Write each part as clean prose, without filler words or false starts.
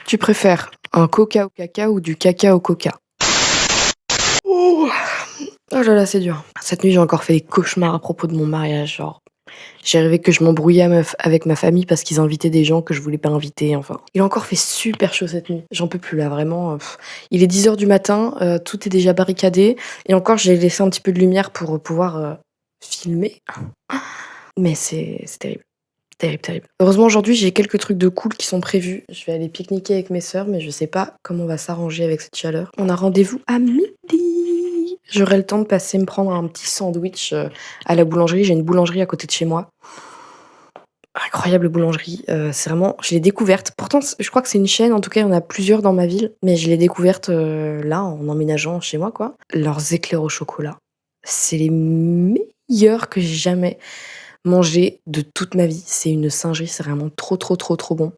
Tu préfères un coca au caca ou du caca au coca? Oh! Oh là là, c'est dur. Cette nuit, j'ai encore fait des cauchemars à propos de mon mariage, genre, j'ai rêvé que je m'embrouillais avec ma famille parce qu'ils invitaient des gens que je voulais pas inviter, enfin. Il a encore fait super chaud cette nuit. J'en peux plus là, vraiment, il est 10 heures du matin, tout est déjà barricadé et encore j'ai laissé un petit peu de lumière pour, pouvoir, filmer. Mais c'est terrible. Terrible, terrible. Heureusement, aujourd'hui, j'ai quelques trucs de cool qui sont prévus. Je vais aller pique-niquer avec mes sœurs, mais je sais pas comment on va s'arranger avec cette chaleur. On a rendez-vous à midi. J'aurai le temps de passer me prendre un petit sandwich à la boulangerie. J'ai une boulangerie à côté de chez moi. Incroyable boulangerie. C'est vraiment, je l'ai découverte. Pourtant, je crois que c'est une chaîne. En tout cas, il y en a plusieurs dans ma ville. Mais je l'ai découverte là, en emménageant chez moi, quoi. Leurs éclairs au chocolat. C'est les meilleurs que j'ai jamais mangé de toute ma vie. C'est une singerie, c'est vraiment trop, trop, trop, trop bon.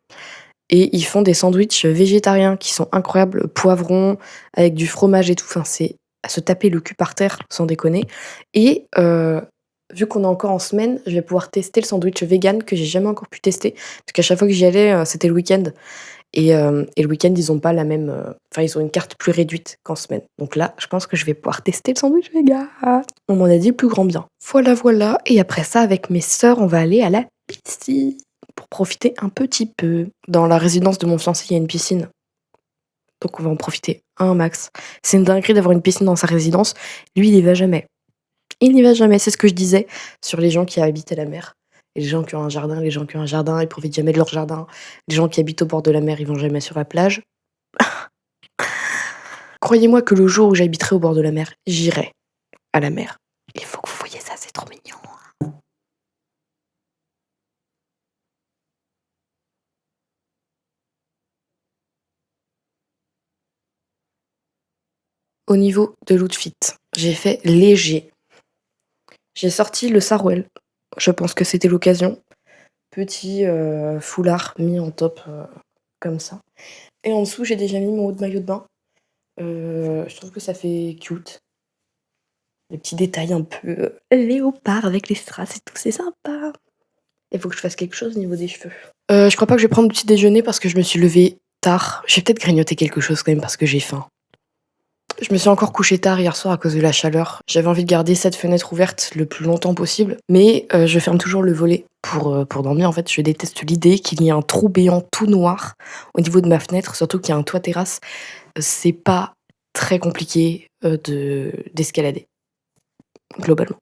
Et ils font des sandwichs végétariens qui sont incroyables, poivrons, avec du fromage et tout. Enfin, c'est à se taper le cul par terre, sans déconner. Et vu qu'on est encore en semaine, je vais pouvoir tester le sandwich vegan que j'ai jamais encore pu tester. Parce qu'à chaque fois que j'y allais, c'était le week-end. Et le week-end, ils ont pas la même. Enfin, ils ont une carte plus réduite qu'en semaine. Donc là, je pense que je vais pouvoir tester le sandwich vegan. On m'en a dit le plus grand bien. Voilà, voilà. Et après ça, avec mes sœurs, on va aller à la piscine pour profiter un petit peu. Dans la résidence de mon fiancé, il y a une piscine. Donc on va en profiter un max. C'est une dinguerie d'avoir une piscine dans sa résidence. Lui, il y va jamais. Il n'y va jamais. C'est ce que je disais sur les gens qui habitent à la mer. Et les gens qui ont un jardin, les gens qui ont un jardin, ils profitent jamais de leur jardin. Les gens qui habitent au bord de la mer, ils vont jamais sur la plage. Croyez-moi que le jour où j'habiterai au bord de la mer, j'irai à la mer. Il faut que vous voyez ça, c'est trop mignon. Au niveau de l'outfit, j'ai fait léger. J'ai sorti le sarouel. Je pense que c'était l'occasion. Petit foulard mis en top comme ça. Et en dessous, j'ai déjà mis mon haut de maillot de bain. Je trouve que ça fait cute. Les petits détails un peu léopard avec les strass et tout, c'est sympa. Il faut que je fasse quelque chose au niveau des cheveux. Je crois pas que je vais prendre le petit déjeuner parce que je me suis levée tard. J'ai peut-être grignoté quelque chose quand même parce que j'ai faim. Je me suis encore couchée tard hier soir à cause de la chaleur. J'avais envie de garder cette fenêtre ouverte le plus longtemps possible, mais je ferme toujours le volet pour dormir. En fait, je déteste l'idée qu'il y ait un trou béant tout noir au niveau de ma fenêtre, surtout qu'il y a un toit terrasse. C'est pas très compliqué d'escalader, globalement.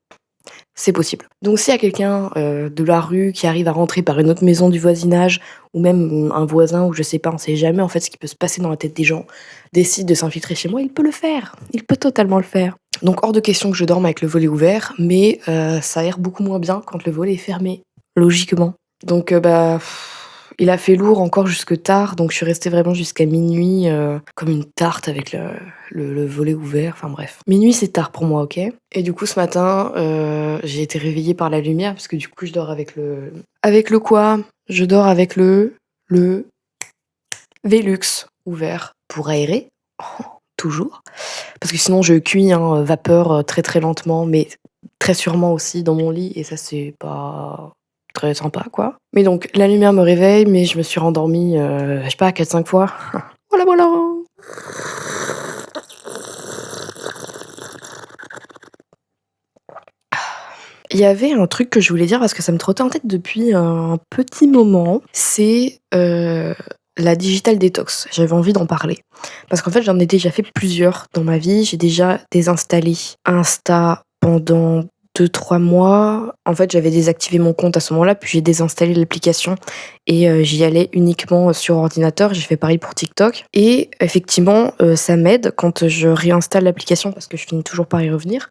C'est possible. Donc s'il y a quelqu'un de la rue qui arrive à rentrer par une autre maison du voisinage, ou même un voisin, ou je sais pas, on sait jamais en fait ce qui peut se passer dans la tête des gens, décide de s'infiltrer chez moi, il peut le faire. Il peut totalement le faire. Donc hors de question que je dorme avec le volet ouvert, mais ça aère beaucoup moins bien quand le volet est fermé, logiquement. Donc il a fait lourd encore jusque tard, donc je suis restée vraiment jusqu'à minuit comme une tarte avec le volet ouvert, enfin bref. Minuit c'est tard pour moi, ok. Et du coup ce matin, j'ai été réveillée par la lumière, parce que du coup je dors avec le... Avec le quoi? Je dors avec le Velux ouvert pour aérer, toujours. Parce que sinon je cuis vapeur très très lentement, mais très sûrement aussi dans mon lit, et ça c'est pas très sympa quoi. Mais donc la lumière me réveille, mais je me suis rendormie, je sais pas, 4-5 fois. Voilà, voilà. Il y avait un truc que je voulais dire parce que ça me trottait en tête depuis un petit moment, c'est la digital détox. J'avais envie d'en parler. Parce qu'en fait, j'en ai déjà fait plusieurs dans ma vie. J'ai déjà désinstallé Insta pendant 2-3 mois. En fait, j'avais désactivé mon compte à ce moment-là, puis j'ai désinstallé l'application et j'y allais uniquement sur ordinateur. J'ai fait pareil pour TikTok. Et effectivement, ça m'aide quand je réinstalle l'application parce que je finis toujours par y revenir.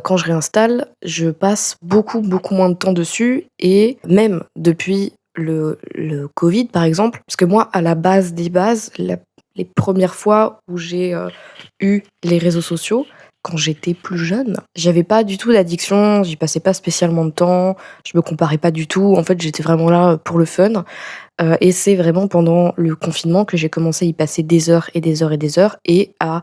Quand je réinstalle, je passe beaucoup, beaucoup moins de temps dessus et même depuis le Covid, par exemple, parce que moi, à la base des bases, les premières fois où j'ai eu les réseaux sociaux, quand j'étais plus jeune, j'avais pas du tout d'addiction, j'y passais pas spécialement de temps, je me comparais pas du tout. En fait, j'étais vraiment là pour le fun. Et c'est vraiment pendant le confinement que j'ai commencé à y passer des heures et des heures et des heures et à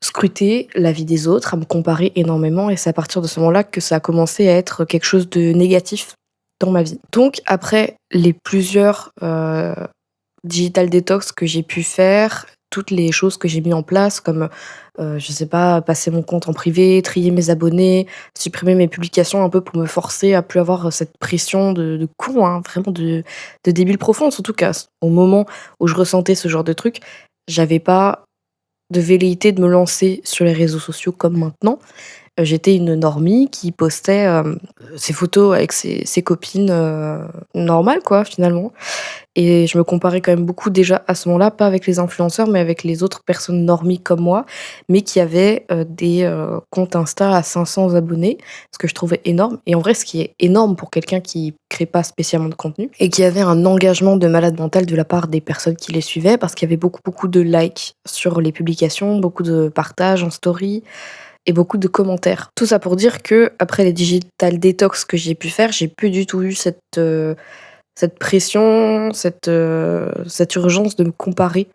scruter la vie des autres, à me comparer énormément, et c'est à partir de ce moment-là que ça a commencé à être quelque chose de négatif dans ma vie. Donc après les plusieurs digital détox que j'ai pu faire, toutes les choses que j'ai mis en place comme, je sais pas, passer mon compte en privé, trier mes abonnés, supprimer mes publications un peu pour me forcer à plus avoir, cette pression de con, hein, vraiment de débile profond. Surtout qu'à ce au moment où je ressentais ce genre de truc, j'avais pas de velléité de me lancer sur les réseaux sociaux comme maintenant. J'étais une normie qui postait, ses photos avec ses copines, normales quoi, finalement. Et je me comparais quand même beaucoup déjà à ce moment-là, pas avec les influenceurs, mais avec les autres personnes normies comme moi, mais qui avaient, des, comptes Insta à 500 abonnés, ce que je trouvais énorme. Et en vrai, ce qui est énorme pour quelqu'un qui crée pas spécialement de contenu et qui avait un engagement de malade mental de la part des personnes qui les suivaient, parce qu'il y avait beaucoup, beaucoup de likes sur les publications, beaucoup de partages en story et beaucoup de commentaires. Tout ça pour dire que après les digital detox que j'ai pu faire, j'ai plus du tout eu cette pression, cette urgence de me comparer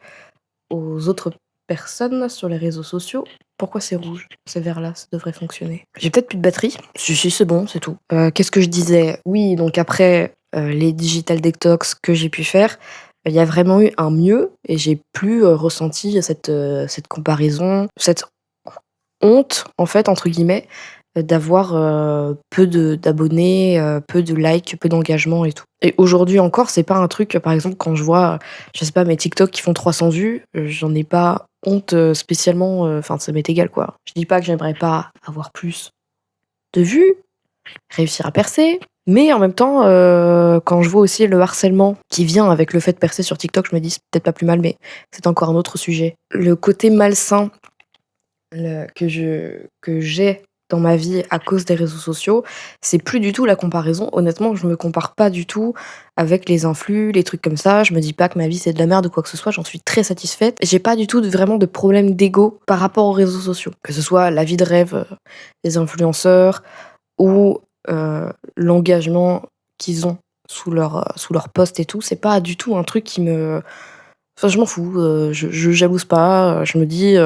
aux autres personnes sur les réseaux sociaux. Pourquoi c'est rouge? C'est vert là, ça devrait fonctionner. J'ai peut-être plus de batterie. Si, c'est bon, c'est tout. Qu'est-ce que je disais? Oui, donc après, les digital detox que j'ai pu faire, il y a vraiment eu un mieux et j'ai plus, ressenti cette comparaison, cette honte, en fait, entre guillemets, d'avoir, peu d'abonnés, peu de likes, peu d'engagement et tout. Et aujourd'hui encore, c'est pas un truc, par exemple, quand je vois, je sais pas, mes TikTok qui font 300 vues, j'en ai pas honte, spécialement, enfin, ça m'est égal, quoi. Je dis pas que j'aimerais pas avoir plus de vues, réussir à percer, mais en même temps, quand je vois aussi le harcèlement qui vient avec le fait de percer sur TikTok, je me dis: «C'est peut-être pas plus mal», mais c'est encore un autre sujet. Le côté malsain que j'ai dans ma vie à cause des réseaux sociaux, c'est plus du tout la comparaison. Honnêtement, je me compare pas du tout avec les influx, les trucs comme ça. Je me dis pas que ma vie c'est de la merde ou quoi que ce soit, j'en suis très satisfaite. J'ai pas du tout vraiment de problème d'ego par rapport aux réseaux sociaux. Que ce soit la vie de rêve des influenceurs ou l'engagement qu'ils ont sous leur post et tout, c'est pas du tout un truc qui me. Enfin, je m'en fous, je jalouse pas, je me dis,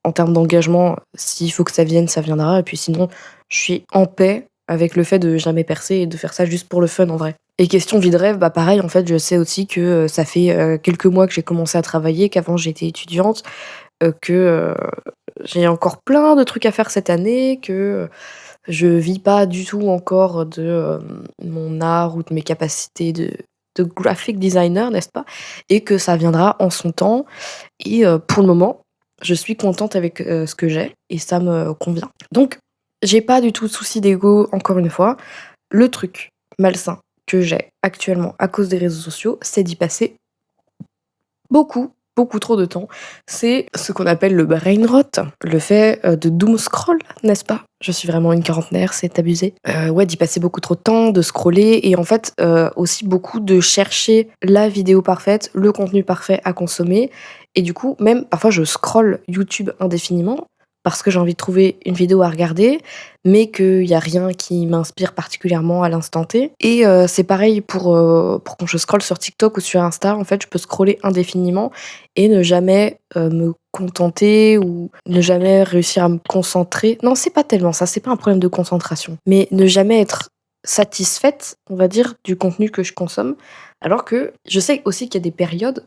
en termes d'engagement, s'il faut que ça vienne, ça viendra. Et puis sinon, je suis en paix avec le fait de jamais percer et de faire ça juste pour le fun en vrai. Et question vie de rêve, bah pareil, en fait, je sais aussi que ça fait quelques mois que j'ai commencé à travailler, qu'avant j'étais étudiante, que j'ai encore plein de trucs à faire cette année, que je vis pas du tout encore de mon art ou de mes capacités de graphic designer, n'est-ce pas? Et que ça viendra en son temps. Et pour le moment, je suis contente avec, ce que j'ai et ça me convient. Donc j'ai pas du tout de souci d'ego, encore une fois. Le truc malsain que j'ai actuellement à cause des réseaux sociaux, c'est d'y passer beaucoup, beaucoup trop de temps. C'est ce qu'on appelle le brain rot, le fait, de doom scroll, n'est-ce pas? Je suis vraiment une quarantenaire, c'est abusé. Ouais, d'y passer beaucoup trop de temps, de scroller et en fait, aussi beaucoup de chercher la vidéo parfaite, le contenu parfait à consommer et du coup, même parfois je scrolle YouTube indéfiniment parce que j'ai envie de trouver une vidéo à regarder, mais qu'il y a rien qui m'inspire particulièrement à l'instant T et c'est pareil pour quand je scrolle sur TikTok ou sur Insta, en fait, je peux scroller indéfiniment et ne jamais, me contenter ou ne jamais réussir à me concentrer. Non, c'est pas tellement ça, c'est pas un problème de concentration, mais ne jamais être satisfaite, on va dire, du contenu que je consomme. Alors que je sais aussi qu'il y a des périodes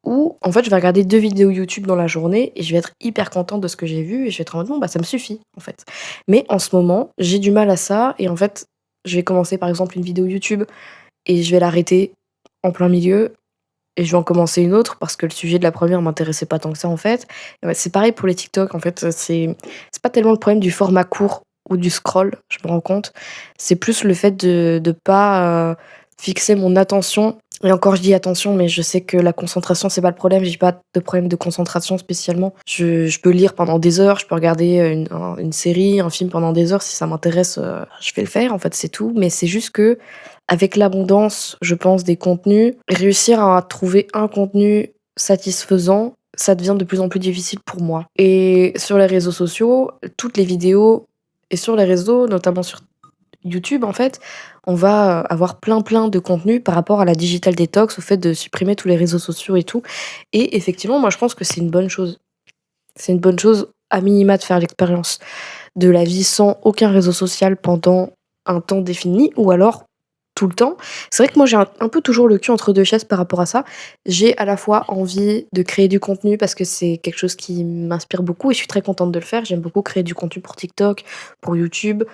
où, en fait, je vais regarder 2 vidéos YouTube dans la journée et je vais être hyper contente de ce que j'ai vu et je vais être en mode: «Bon, bah, ça me suffit, en fait». Mais en ce moment, j'ai du mal à ça et en fait, je vais commencer, par exemple, une vidéo YouTube et je vais l'arrêter en plein milieu et je vais en commencer une autre parce que le sujet de la première m'intéressait pas tant que ça, en fait. Et ouais, c'est pareil pour les TikTok, en fait, c'est pas tellement le problème du format court ou du scroll, je me rends compte. C'est plus le fait de pas, fixer mon attention et encore je dis attention, mais je sais que la concentration, c'est pas le problème, j'ai pas de problème de concentration spécialement. Je peux lire pendant des heures, je peux regarder, une série, un film pendant des heures si ça m'intéresse, je vais le faire, en fait, c'est tout. Mais c'est juste que avec l'abondance, je pense, des contenus, réussir à trouver un contenu satisfaisant, ça devient de plus en plus difficile pour moi. Et sur les réseaux sociaux, toutes les vidéos et sur les réseaux, notamment sur YouTube, en fait, on va, avoir plein, plein de contenus par rapport à la digital détox, au fait de supprimer tous les réseaux sociaux et tout. Et effectivement, moi, je pense que c'est une bonne chose. C'est une bonne chose, à minima, de faire l'expérience de la vie sans aucun réseau social pendant un temps défini ou alors tout le temps. C'est vrai que moi, j'ai un peu toujours le cul entre 2 chaises par rapport à ça. J'ai à la fois envie de créer du contenu parce que c'est quelque chose qui m'inspire beaucoup et je suis très contente de le faire. J'aime beaucoup créer du contenu pour TikTok, pour YouTube,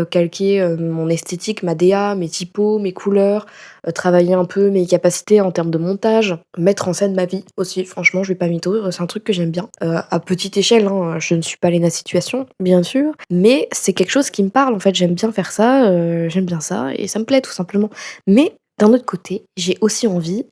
calquer, mon esthétique, ma DA, mes typos, mes couleurs, travailler un peu mes capacités en termes de montage, mettre en scène ma vie aussi. Franchement, je vais pas mytho, c'est un truc que j'aime bien. À petite échelle, hein, je ne suis pas Léna Situation, bien sûr, mais c'est quelque chose qui me parle en fait. J'aime bien ça et ça me plaît tout simplement. Mais d'un autre côté, j'ai aussi envie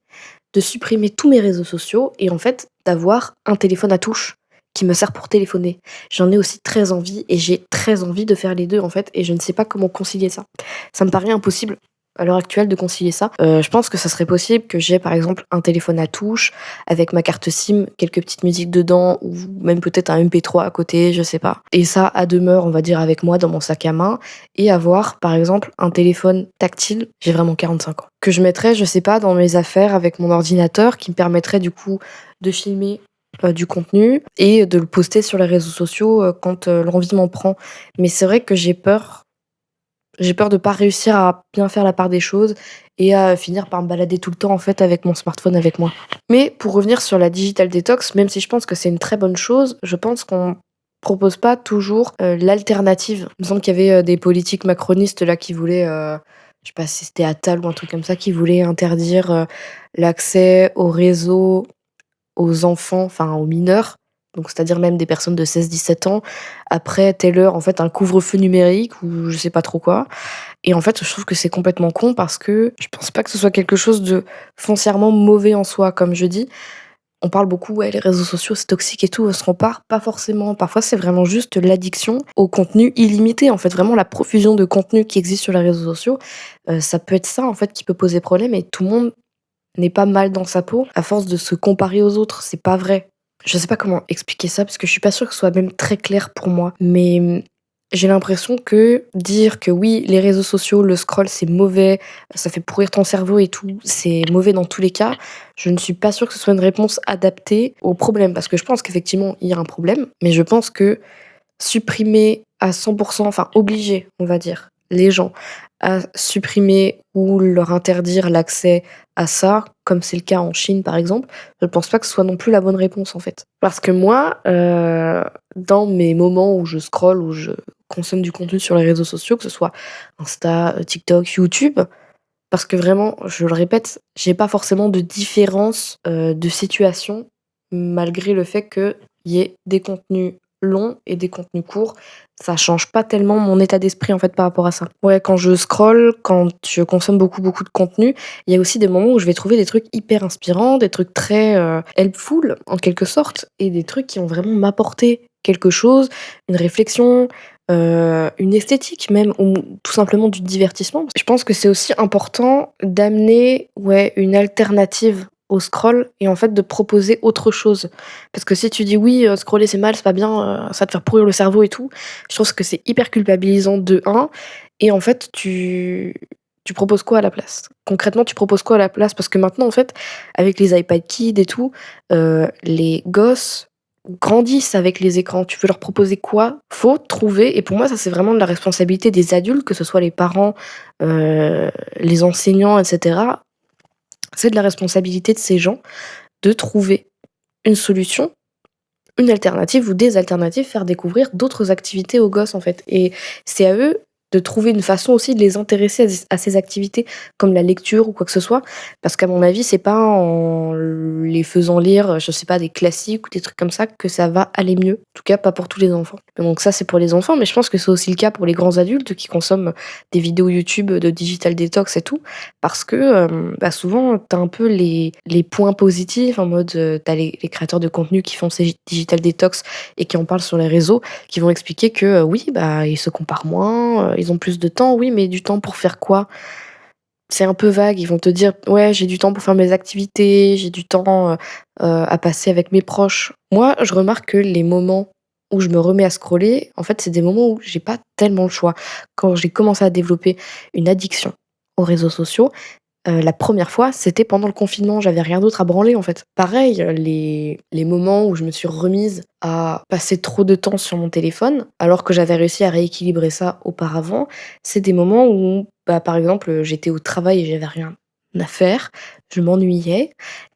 de supprimer tous mes réseaux sociaux et en fait d'avoir un téléphone à touche qui me sert pour téléphoner. J'en ai aussi très envie et j'ai très envie de faire les 2 en fait et je ne sais pas comment concilier ça. Ça me paraît impossible à l'heure actuelle de concilier ça. Je pense que ça serait possible que j'ai par exemple un téléphone à touche avec ma carte SIM, quelques petites musiques dedans ou même peut-être un MP3 à côté, je sais pas. Et ça à demeure, on va dire avec moi dans mon sac à main et avoir par exemple un téléphone tactile, j'ai vraiment 45 ans, que je mettrais, je sais pas, dans mes affaires avec mon ordinateur qui me permettrait du coup de filmer du contenu et de le poster sur les réseaux sociaux quand l'envie m'en prend. Mais c'est vrai que j'ai peur de pas réussir à bien faire la part des choses et à finir par me balader tout le temps en fait avec mon smartphone avec moi. Mais pour revenir sur la digital detox, même si je pense que c'est une très bonne chose, je pense qu'on propose pas toujours l'alternative. Il me semble qu'il y avait des politiques macronistes là qui voulaient, je sais pas si c'était Attal ou un truc comme ça, qui voulaient interdire l'accès au réseau aux enfants, enfin aux mineurs, donc c'est-à-dire même des personnes de 16-17 ans, après telle heure, en fait, un couvre-feu numérique ou je sais pas trop quoi. Et en fait, je trouve que c'est complètement con parce que je pense pas que ce soit quelque chose de foncièrement mauvais en soi. Comme je dis, on parle beaucoup, ouais, les réseaux sociaux, c'est toxique et tout, on se compare, pas forcément. Parfois, c'est vraiment juste l'addiction au contenu illimité, en fait, vraiment la profusion de contenu qui existe sur les réseaux sociaux. Ça peut être ça, en fait, qui peut poser problème et tout le monde n'est pas mal dans sa peau à force de se comparer aux autres. C'est pas vrai. Je sais pas comment expliquer ça parce que je suis pas sûre que ce soit même très clair pour moi. Mais j'ai l'impression que dire que oui, les réseaux sociaux, le scroll, c'est mauvais, ça fait pourrir ton cerveau et tout, c'est mauvais dans tous les cas, je ne suis pas sûre que ce soit une réponse adaptée au problème. Parce que je pense qu'effectivement, il y a un problème, mais je pense que supprimer à 100%, enfin obliger, on va dire, les gens à supprimer ou leur interdire l'accès à ça, comme c'est le cas en Chine par exemple, je ne pense pas que ce soit non plus la bonne réponse en fait. Parce que moi, dans mes moments où je scrolle, où je consomme du contenu sur les réseaux sociaux, que ce soit Insta, TikTok, YouTube, parce que vraiment, je le répète, j'ai pas forcément de différence de situation malgré le fait qu'il y ait des contenus longs et des contenus courts. Ça change pas tellement mon état d'esprit en fait par rapport à ça. Ouais, quand je scrolle, quand je consomme beaucoup beaucoup de contenu, il y a aussi des moments où je vais trouver des trucs hyper inspirants, des trucs très helpful en quelque sorte, et des trucs qui vont vraiment m'apporter quelque chose, une réflexion, une esthétique même ou tout simplement du divertissement. Je pense que c'est aussi important d'amener, ouais, une alternative au scroll et en fait de proposer autre chose. Parce que si tu dis: «Oui, scroller c'est mal, c'est pas bien, ça va te faire pourrir le cerveau et tout», je trouve que c'est hyper culpabilisant de un et en fait tu proposes quoi à la place? Concrètement, tu proposes quoi à la place? Parce que maintenant en fait, avec les iPad Kids et tout, les gosses grandissent avec les écrans. Tu veux leur proposer quoi? Faut trouver et pour moi ça c'est vraiment de la responsabilité des adultes, que ce soit les parents, les enseignants et cetera. C'est de la responsabilité de ces gens de trouver une solution, une alternative ou des alternatives, faire découvrir d'autres activités aux gosses en fait et c'est à eux de trouver une façon aussi de les intéresser à ces activités, comme la lecture ou quoi que ce soit. Parce qu'à mon avis, c'est pas en les faisant lire, je sais pas, des classiques ou des trucs comme ça que ça va aller mieux. En tout cas, pas pour tous les enfants. Donc ça, c'est pour les enfants, mais je pense que c'est aussi le cas pour les grands adultes qui consomment des vidéos YouTube de digital detox et tout. Parce que bah souvent, t'as un peu les points positifs en mode, tu les créateurs de contenu qui font ces digital detox et qui en parlent sur les réseaux, qui vont expliquer que, oui, bah, ils se comparent moins, ils ont plus de temps. Oui, mais du temps pour faire quoi? C'est un peu vague. Ils vont te dire: «Ouais, j'ai du temps pour faire mes activités, j'ai du temps, à passer avec mes proches». Moi, je remarque que les moments où je me remets à scroller, en fait, c'est des moments où j'ai pas tellement le choix. Quand j'ai commencé à développer une addiction aux réseaux sociaux, La première fois, c'était pendant le confinement, j'avais rien d'autre à branler, en fait. Pareil, les moments où je me suis remise à passer trop de temps sur mon téléphone, alors que j'avais réussi à rééquilibrer ça auparavant, c'est des moments où, bah, par exemple, j'étais au travail et j'avais rien à faire, je m'ennuyais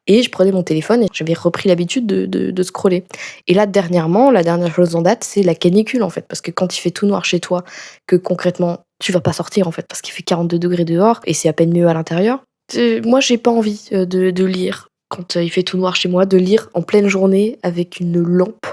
et je prenais mon téléphone et j'avais repris l'habitude de scroller. Et là, dernièrement, la dernière chose en date, c'est la canicule, en fait, parce que quand il fait tout noir chez toi, que concrètement, tu vas pas sortir, en fait, parce qu'il fait 42 degrés dehors et c'est à peine mieux à l'intérieur. Moi, j'ai pas envie, de lire quand, il fait tout noir chez moi, de lire en pleine journée avec une lampe.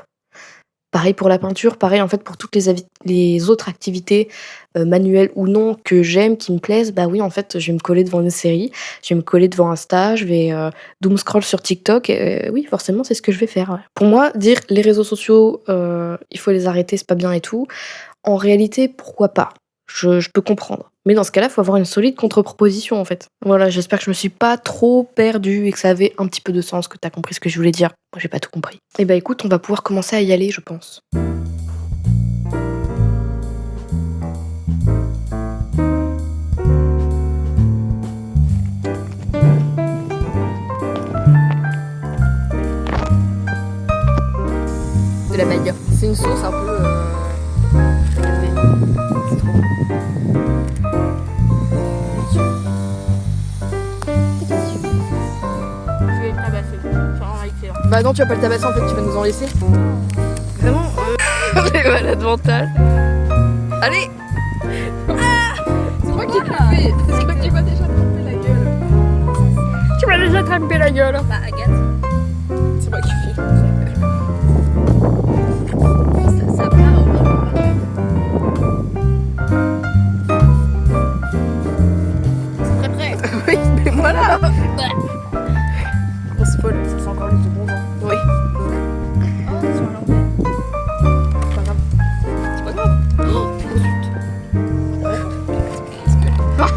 Pareil pour la peinture, pareil, en fait, pour toutes les autres activités, manuelles ou non que j'aime, qui me plaisent, bah, oui, en fait, je vais me coller devant une série, je vais me coller devant Insta, je vais, doom scroll sur TikTok et oui, forcément, c'est ce que je vais faire, ouais. Pour moi, dire: «Les réseaux sociaux, il faut les arrêter, c'est pas bien et tout», en réalité, pourquoi pas? Je peux comprendre. Mais dans ce cas-là, il faut avoir une solide contre-proposition, en fait. Voilà, j'espère que je me suis pas trop perdue et que ça avait un petit peu de sens, que tu as compris ce que je voulais dire. Moi, j'ai pas tout compris. Eh bah, écoute, on va pouvoir commencer à y aller, je pense. De la maïga. C'est une sauce un peu, c'est trop bon. Je vais le tabasser. C'est vraiment excellent. Bah non, tu vas pas le tabasser, en fait, tu vas nous en laisser. Vraiment, on est malade mental. Allez. C'est moi qui ai kiffé. C'est moi qui m'a déjà trempé la gueule. Tu m'as déjà trempé la gueule. Bah, Agathe, C'est moi qui fais. ça part vraiment. C'est très prêt. Oui, mais voilà. On se folle, ça sent encore le tout bon vent. Oui. Oh, sur l'envers. Pas grave. C'est pas grave. Oh zut.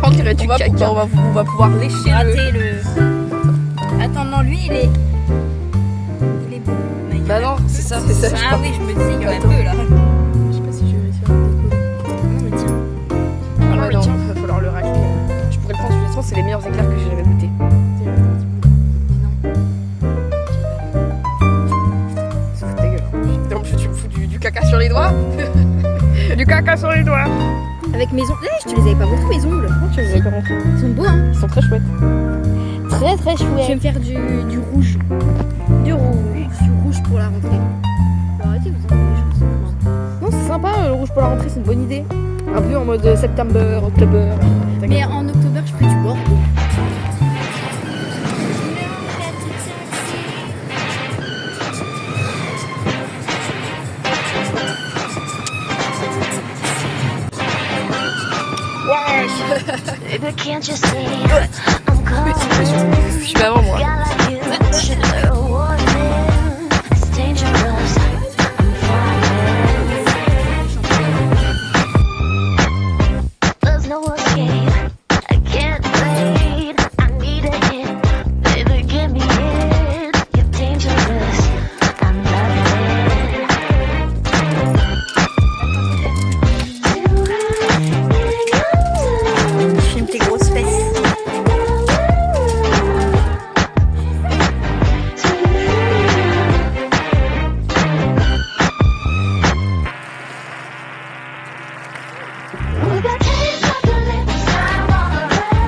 On dirait du caca. On va pouvoir lécher le... Attends, non, lui, il est beau. Bah non, c'est ça, c'est ça. Ah oui, je me dis, il y en a Attends. deux, là. Je sais pas si je vais réussir à le décoller. Non, mais tiens. Ah ouais, non, il va falloir le racler. Je pourrais le prendre, honnêtement, c'est les meilleurs éclairs que j'ai jamais goûté. Ça fout ta gueule. Donc tu me fous du caca sur les doigts. Du caca sur les doigts. Avec mes ongles. Je te les avais pas montrés, mes ongles. Non, tu les avais pas montrés. Ils sont beaux, hein. Ils sont très chouettes. Très, très chouette. Je vais me faire du rouge. Du rouge pour la rentrée. Faut arrêter, vous en faites des choses. Non, c'est sympa, le rouge pour la rentrée, c'est une bonne idée. Un peu en mode septembre, octobre. Mais en octobre, je ferai du bordeaux. Baby, can't you see I'm calling? Je suis avant moi. Guy like you should hear a warning. It's dangerous. I'm falling. There's no escape. I can't wait. I need a hit. Baby, give me it. You're dangerous. I'm loving. J'aime tes grosses fesses. We got taste of the lips, I'm on the way.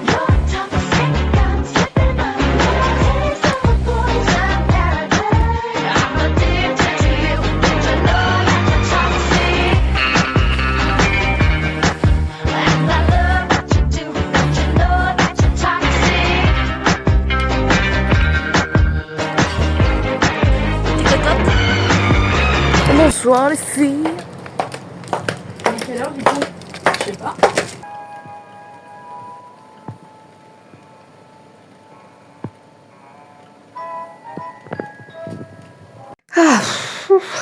You're on top of sick, I'm slipping on your way. Taste of a poison paradise. I'm addicted to you. Don't you know that you're toxic? And I love what you do. Don't you know that you're toxic? Bonsoir les filles. Quelle heure du coup? Je sais pas. Ah,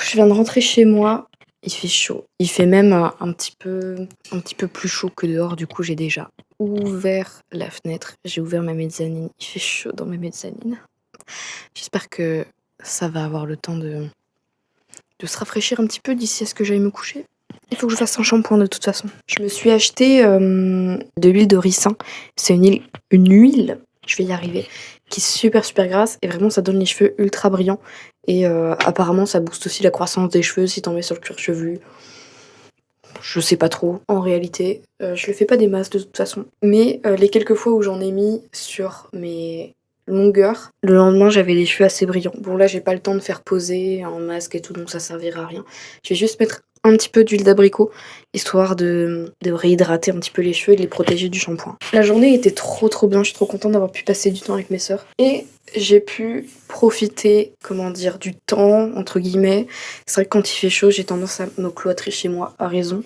je viens de rentrer chez moi. Il fait chaud. Il fait même un petit peu plus chaud que dehors. Du coup, j'ai déjà ouvert la fenêtre. J'ai ouvert ma mezzanine. Il fait chaud dans ma mezzanine. J'espère que ça va avoir le temps de se rafraîchir un petit peu d'ici à ce que j'aille me coucher. Il faut que je fasse un shampoing de toute façon. Je me suis acheté de l'huile de ricin. C'est une huile, je vais y arriver, qui est super super grasse et vraiment ça donne les cheveux ultra brillants. Et apparemment ça booste aussi la croissance des cheveux si t'en mets sur le cuir chevelu. Je sais pas trop en réalité. Je le fais pas des masses de toute façon. Mais les quelques fois où j'en ai mis sur mes longueurs, le lendemain j'avais les cheveux assez brillants. Bon là j'ai pas le temps de faire poser un masque et tout donc ça servira à rien. Je vais juste mettre un petit peu d'huile d'abricot histoire de réhydrater un petit peu les cheveux et de les protéger du shampoing. La journée était trop bien, je suis trop contente d'avoir pu passer du temps avec mes sœurs. Et j'ai pu profiter, du temps, entre guillemets. C'est vrai que quand il fait chaud, j'ai tendance à me cloîtrer chez moi, à raison.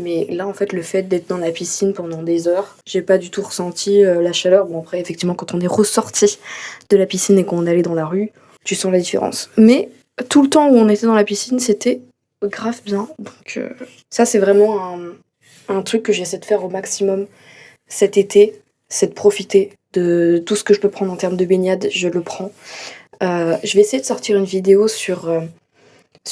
Mais là, en fait, le fait d'être dans la piscine pendant des heures, j'ai pas du tout ressenti la chaleur. Bon, après, effectivement, quand on est ressorti de la piscine et qu'on allait dans la rue, tu sens la différence. Mais tout le temps où on était dans la piscine, c'était grave bien. Donc ça, c'est vraiment un truc que j'essaie de faire au maximum cet été, c'est de profiter de tout ce que je peux prendre en termes de baignade, je le prends. Je vais essayer de sortir une vidéo sur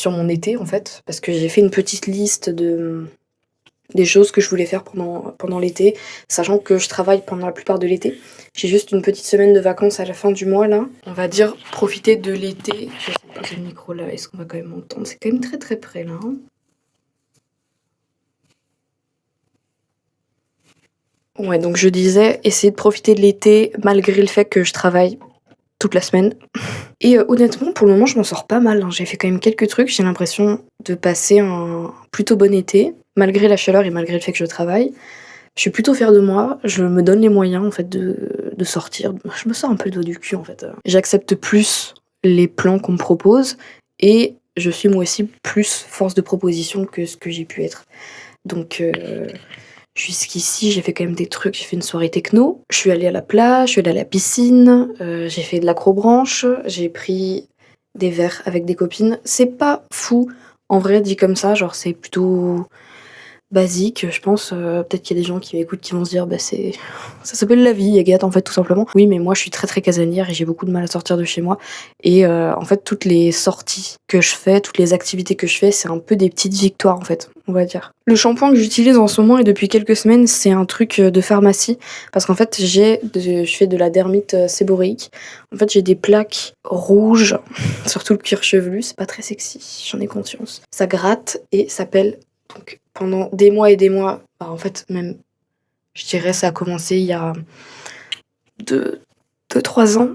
mon été, en fait, parce que j'ai fait une petite liste des choses que je voulais faire pendant l'été, sachant que je travaille pendant la plupart de l'été. J'ai juste une petite semaine de vacances à la fin du mois, là. On va dire profiter de l'été. Je sais pas, j'ai le micro là, est-ce qu'on va quand même m'entendre? C'est quand même très près, là. Hein. Ouais, donc je disais, essayer de profiter de l'été malgré le fait que je travaille toute la semaine. Et honnêtement, pour le moment, je m'en sors pas mal. Hein. J'ai fait quand même quelques trucs. J'ai l'impression de passer un plutôt bon été, malgré la chaleur et malgré le fait que je travaille. Je suis plutôt fière de moi. Je me donne les moyens, en fait, de sortir. Je me sors un peu le doigt du cul, en fait. J'accepte plus les plans qu'on me propose et je suis moi aussi plus force de proposition que ce que j'ai pu être. Donc... jusqu'ici, j'ai fait quand même des trucs. J'ai fait une soirée techno. Je suis allée à la plage, je suis allée à la piscine. J'ai fait de l'acrobranche. J'ai pris des verres avec des copines. C'est pas fou, en vrai, dit comme ça. Genre, c'est plutôt basique, je pense. Peut-être qu'il y a des gens qui m'écoutent qui vont se dire, ça s'appelle la vie, Agathe, en fait, tout simplement. Oui, mais moi, je suis très casanière et j'ai beaucoup de mal à sortir de chez moi. Et en fait, toutes les sorties que je fais, toutes les activités que je fais, c'est un peu des petites victoires, en fait, on va dire. Le shampoing que j'utilise en ce moment et depuis quelques semaines, c'est un truc de pharmacie. Parce qu'en fait, je fais de la dermite séborréique. En fait, j'ai des plaques rouges sur tout le cuir chevelu. C'est pas très sexy, j'en ai conscience. Ça gratte et ça pèle. Donc, pendant des mois et des mois, en fait, même, je dirais, ça a commencé il y a 2-3 ans.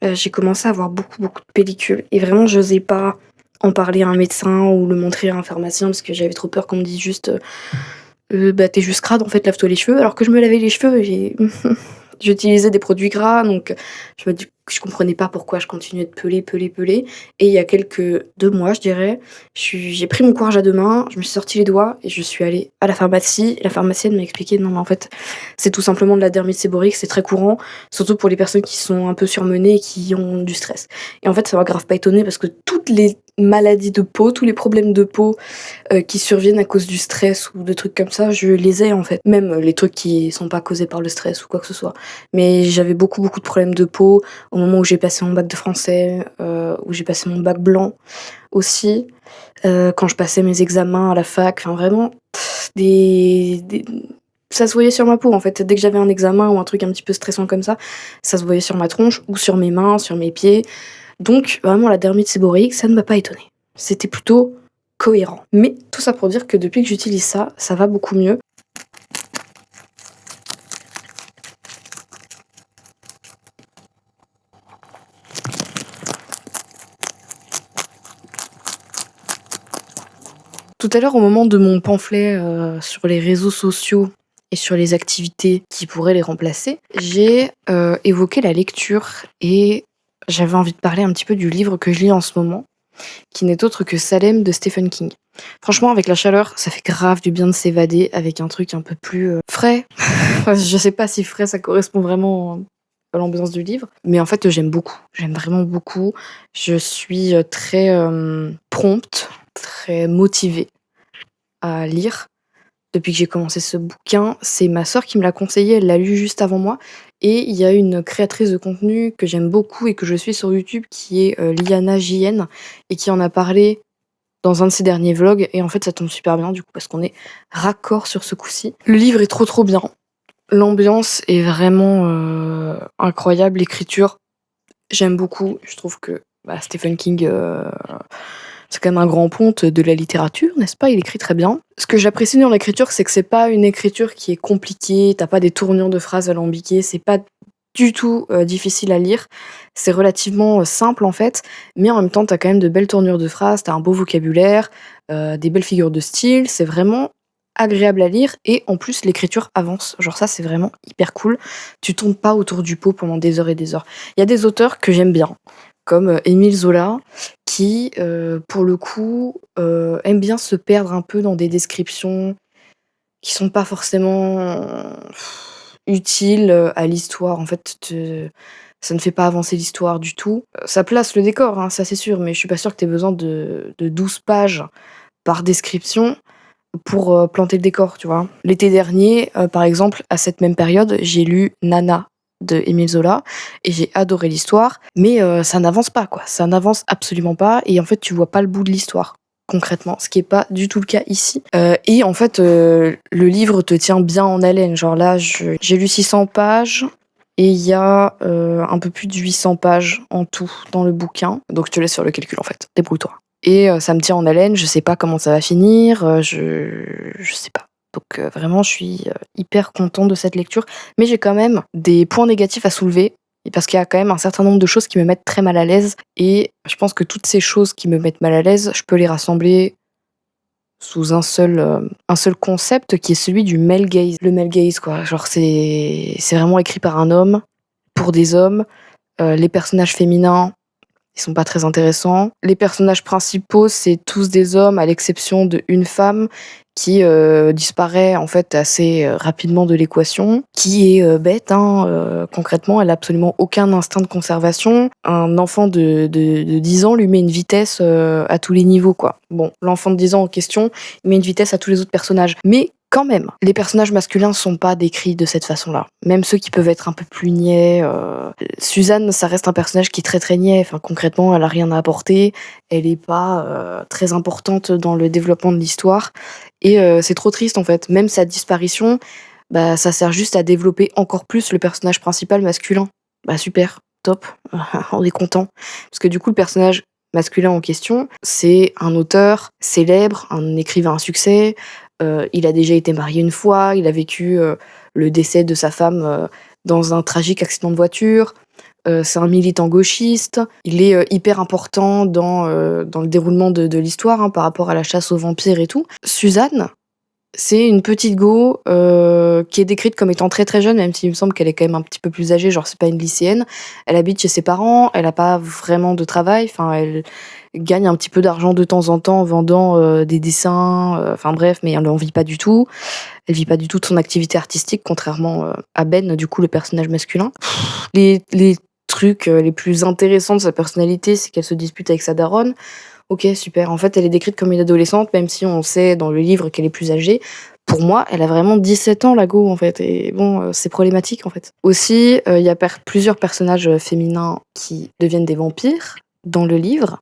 J'ai commencé à avoir beaucoup de pellicules. Et vraiment, je n'osais pas en parler à un médecin ou le montrer à un pharmacien parce que j'avais trop peur qu'on me dise juste t'es juste crade, en fait, lave-toi les cheveux. Alors que je me lavais les cheveux et j'utilisais des produits gras, donc je comprenais pas pourquoi je continuais de peler. Et il y a 2 mois, je dirais, j'ai pris mon courage à 2 mains, je me suis sorti les doigts et je suis allée à la pharmacie. La pharmacienne m'a expliqué, non mais en fait, c'est tout simplement de la dermite séborrhéique, c'est très courant, surtout pour les personnes qui sont un peu surmenées et qui ont du stress. Et en fait, ça m'a grave pas étonnée parce que toutes les maladies de peau, tous les problèmes de peau qui surviennent à cause du stress ou de trucs comme ça, je les ai en fait. Même les trucs qui sont pas causés par le stress ou quoi que ce soit. Mais j'avais beaucoup de problèmes de peau au moment où j'ai passé mon bac de français, où j'ai passé mon bac blanc aussi, quand je passais mes examens à la fac, enfin vraiment, ça se voyait sur ma peau en fait. Dès que j'avais un examen ou un truc un petit peu stressant comme ça se voyait sur ma tronche ou sur mes mains, sur mes pieds. Donc vraiment la dermite séborrhéique, ça ne m'a pas étonnée. C'était plutôt cohérent. Mais tout ça pour dire que depuis que j'utilise ça, ça va beaucoup mieux. Tout à l'heure, au moment de mon pamphlet sur les réseaux sociaux et sur les activités qui pourraient les remplacer, j'ai évoqué la lecture et j'avais envie de parler un petit peu du livre que je lis en ce moment, qui n'est autre que Salem de Stephen King. Franchement, avec la chaleur, ça fait grave du bien de s'évader avec un truc un peu plus frais. Je sais pas si frais, ça correspond vraiment à l'ambiance du livre, mais en fait, j'aime vraiment beaucoup. Je suis très prompte, très motivée à lire depuis que j'ai commencé ce bouquin. C'est ma sœur qui me l'a conseillé, elle l'a lu juste avant moi. Et il y a une créatrice de contenu que j'aime beaucoup et que je suis sur YouTube qui est Liana JN et qui en a parlé dans un de ses derniers vlogs, et en fait ça tombe super bien du coup parce qu'on est raccord sur ce coup-ci. Le livre est trop bien. L'ambiance est vraiment incroyable, l'écriture, j'aime beaucoup. Je trouve que Stephen King, c'est quand même un grand ponte de la littérature, n'est-ce pas? Il écrit très bien. Ce que j'apprécie dans l'écriture, c'est que c'est pas une écriture qui est compliquée, t'as pas des tournures de phrases alambiquées, c'est pas du tout difficile à lire. C'est relativement simple en fait, mais en même temps, t'as quand même de belles tournures de phrases, t'as un beau vocabulaire, des belles figures de style, c'est vraiment agréable à lire et en plus l'écriture avance. Genre ça, c'est vraiment hyper cool. Tu tournes pas autour du pot pendant des heures et des heures. Il y a des auteurs que j'aime bien, comme Émile Zola, qui, pour le coup, aime bien se perdre un peu dans des descriptions qui sont pas forcément utiles à l'histoire. En fait, ça ne fait pas avancer l'histoire du tout. Ça place le décor, hein, ça c'est sûr, mais je suis pas sûre que tu aies besoin de 12 pages par description pour planter le décor, tu vois. L'été dernier, par exemple, à cette même période, j'ai lu Nana de Émile Zola et j'ai adoré l'histoire, mais ça n'avance pas, quoi. Ça n'avance absolument pas et en fait, tu vois pas le bout de l'histoire, concrètement, ce qui est pas du tout le cas ici. Et en fait, le livre te tient bien en haleine. Genre là, j'ai lu 600 pages et il y a un peu plus de 800 pages en tout dans le bouquin. Donc je te laisse faire le calcul, en fait. Débrouille-toi. Et ça me tient en haleine, je sais pas comment ça va finir, je sais pas. Donc vraiment, je suis hyper contente de cette lecture, mais j'ai quand même des points négatifs à soulever, parce qu'il y a quand même un certain nombre de choses qui me mettent très mal à l'aise, et je pense que toutes ces choses qui me mettent mal à l'aise, je peux les rassembler sous un seul concept qui est celui du male gaze. Le male gaze, quoi. Genre, c'est vraiment écrit par un homme, pour des hommes. Les personnages féminins, ils sont pas très intéressants. Les personnages principaux, c'est tous des hommes, à l'exception d'une femme qui disparaît en fait assez rapidement de l'équation, qui est bête, hein, concrètement, elle a absolument aucun instinct de conservation. Un enfant de 10 ans lui met une vitesse à tous les niveaux, quoi. Bon, l'enfant de 10 ans en question, il met une vitesse à tous les autres personnages. Mais quand même, les personnages masculins sont pas décrits de cette façon-là. Même ceux qui peuvent être un peu plus niais. Suzanne, ça reste un personnage qui est très niais. Enfin, concrètement, elle a rien à apporter. Elle est pas très importante dans le développement de l'histoire. Et c'est trop triste en fait. Même sa disparition, ça sert juste à développer encore plus le personnage principal masculin. Super, top, on est content. Parce que du coup, le personnage masculin en question, c'est un auteur célèbre, un écrivain à succès. Il a déjà été marié une fois, il a vécu le décès de sa femme dans un tragique accident de voiture. C'est un militant gauchiste. Il est hyper important dans le déroulement de l'histoire, hein, par rapport à la chasse aux vampires et tout. Suzanne, c'est une petite go qui est décrite comme étant très jeune, même s'il me semble qu'elle est quand même un petit peu plus âgée, genre c'est pas une lycéenne. Elle habite chez ses parents, elle a pas vraiment de travail, enfin elle gagne un petit peu d'argent de temps en temps en vendant des dessins, enfin bref, mais elle en vit pas du tout. Elle vit pas du tout de son activité artistique, contrairement à Ben, du coup le personnage masculin. Les trucs les plus intéressants de sa personnalité, c'est qu'elle se dispute avec sa daronne. Ok, super. En fait, elle est décrite comme une adolescente, même si on sait dans le livre qu'elle est plus âgée. Pour moi, elle a vraiment 17 ans, la go, en fait. Et bon, c'est problématique, en fait. Aussi, il y a plusieurs personnages féminins qui deviennent des vampires dans le livre.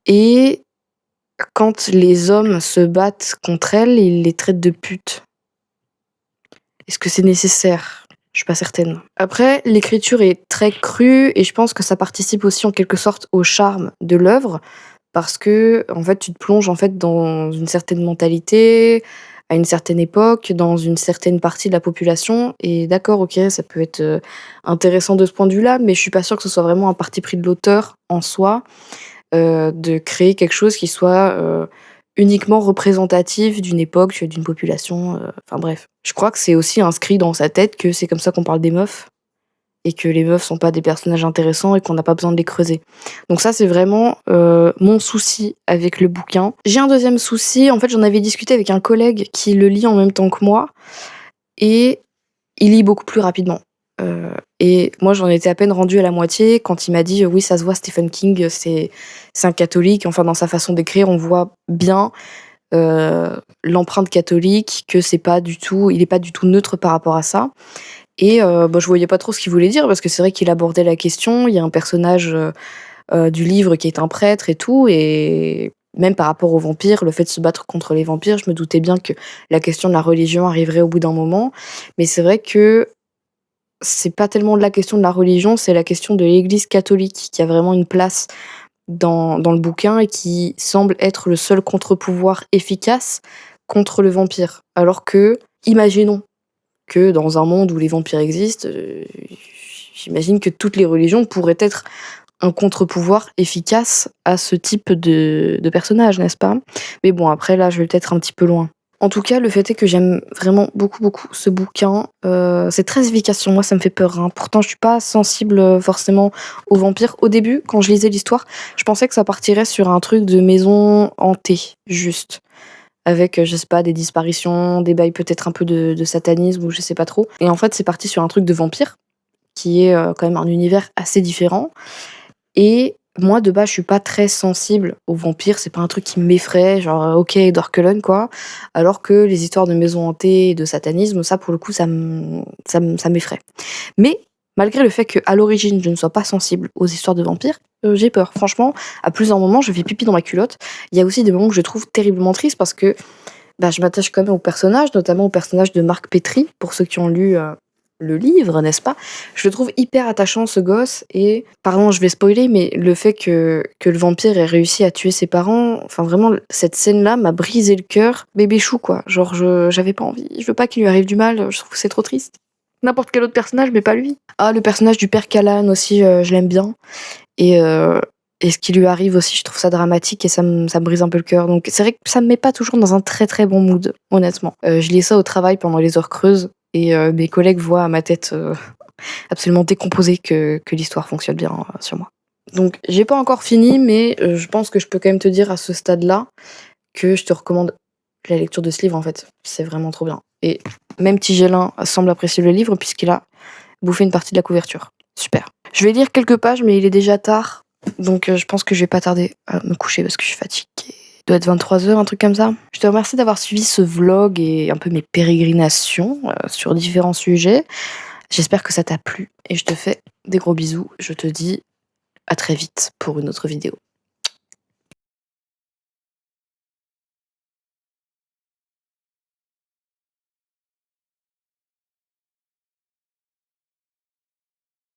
Et quand les hommes se battent contre elles, ils les traitent de putes. Est-ce que c'est nécessaire ? Je suis pas certaine. Après, l'écriture est très crue et je pense que ça participe aussi en quelque sorte au charme de l'œuvre parce que en fait, tu te plonges en fait dans une certaine mentalité, à une certaine époque, dans une certaine partie de la population et d'accord, OK, ça peut être intéressant de ce point de vue-là, mais je suis pas sûre que ce soit vraiment un parti pris de l'auteur en soi de créer quelque chose qui soit uniquement représentatif d'une époque, d'une population, enfin bref. Je crois que c'est aussi inscrit dans sa tête que c'est comme ça qu'on parle des meufs et que les meufs sont pas des personnages intéressants et qu'on n'a pas besoin de les creuser. Donc ça, c'est vraiment mon souci avec le bouquin. J'ai un deuxième souci, en fait, j'en avais discuté avec un collègue qui le lit en même temps que moi et il lit beaucoup plus rapidement. Et moi, j'en étais à peine rendue à la moitié quand il m'a dit oui, ça se voit, Stephen King, c'est un catholique. Enfin, dans sa façon d'écrire, on voit bien l'empreinte catholique, que il est pas du tout neutre par rapport à ça. Et je voyais pas trop ce qu'il voulait dire parce que c'est vrai qu'il abordait la question. Il y a un personnage du livre qui est un prêtre et tout, et même par rapport aux vampires, le fait de se battre contre les vampires, je me doutais bien que la question de la religion arriverait au bout d'un moment. Mais c'est vrai que c'est pas tellement la question de la religion, c'est la question de l'Église catholique qui a vraiment une place dans le bouquin et qui semble être le seul contre-pouvoir efficace contre le vampire. Alors que, imaginons que dans un monde où les vampires existent, j'imagine que toutes les religions pourraient être un contre-pouvoir efficace à ce type de personnage, n'est-ce pas? Mais bon, après là, je vais peut-être un petit peu loin. En tout cas, le fait est que j'aime vraiment beaucoup, beaucoup ce bouquin. C'est très efficace sur moi, ça me fait peur, hein. Pourtant, je suis pas sensible forcément aux vampires. Au début, quand je lisais l'histoire, je pensais que ça partirait sur un truc de maison hantée, juste. Avec, je sais pas, des disparitions, des bails peut-être un peu de satanisme ou je sais pas trop. Et en fait, c'est parti sur un truc de vampire, qui est quand même un univers assez différent. Et moi, de base, je suis pas très sensible aux vampires, c'est pas un truc qui m'effraie, genre, OK, Edward Cullen, quoi. Alors que les histoires de maisons hantées et de satanisme, ça, pour le coup, ça m'effraie. Mais malgré le fait qu'à l'origine, je ne sois pas sensible aux histoires de vampires, j'ai peur. Franchement, à plusieurs moments, je fais pipi dans ma culotte. Il y a aussi des moments que je trouve terriblement tristes parce que bah, je m'attache quand même au personnage, notamment au personnage de Marc Petrie, pour ceux qui ont lu le livre, n'est-ce pas? Je le trouve hyper attachant, ce gosse, et, pardon, je vais spoiler, mais le fait que le vampire ait réussi à tuer ses parents, enfin vraiment, cette scène-là m'a brisé le cœur. Bébé chou, quoi. Genre, j'avais pas envie, je veux pas qu'il lui arrive du mal, je trouve que c'est trop triste. N'importe quel autre personnage, mais pas lui. Ah, le personnage du père Callan aussi, je l'aime bien. Et ce qui lui arrive aussi, je trouve ça dramatique et ça me brise un peu le cœur. Donc c'est vrai que ça me met pas toujours dans un très très bon mood, honnêtement. Je lis ça au travail pendant les heures creuses et mes collègues voient à ma tête absolument décomposée que l'histoire fonctionne bien sur moi. Donc j'ai pas encore fini, mais je pense que je peux quand même te dire à ce stade-là que je te recommande la lecture de ce livre en fait. C'est vraiment trop bien. Et même Tigellin semble apprécier le livre puisqu'il a bouffé une partie de la couverture. Super. Je vais lire quelques pages, mais il est déjà tard. Donc je pense que je vais pas tarder à me coucher parce que je suis fatiguée. Il doit être 23h, un truc comme ça. Je te remercie d'avoir suivi ce vlog et un peu mes pérégrinations sur différents sujets. J'espère que ça t'a plu et je te fais des gros bisous. Je te dis à très vite pour une autre vidéo.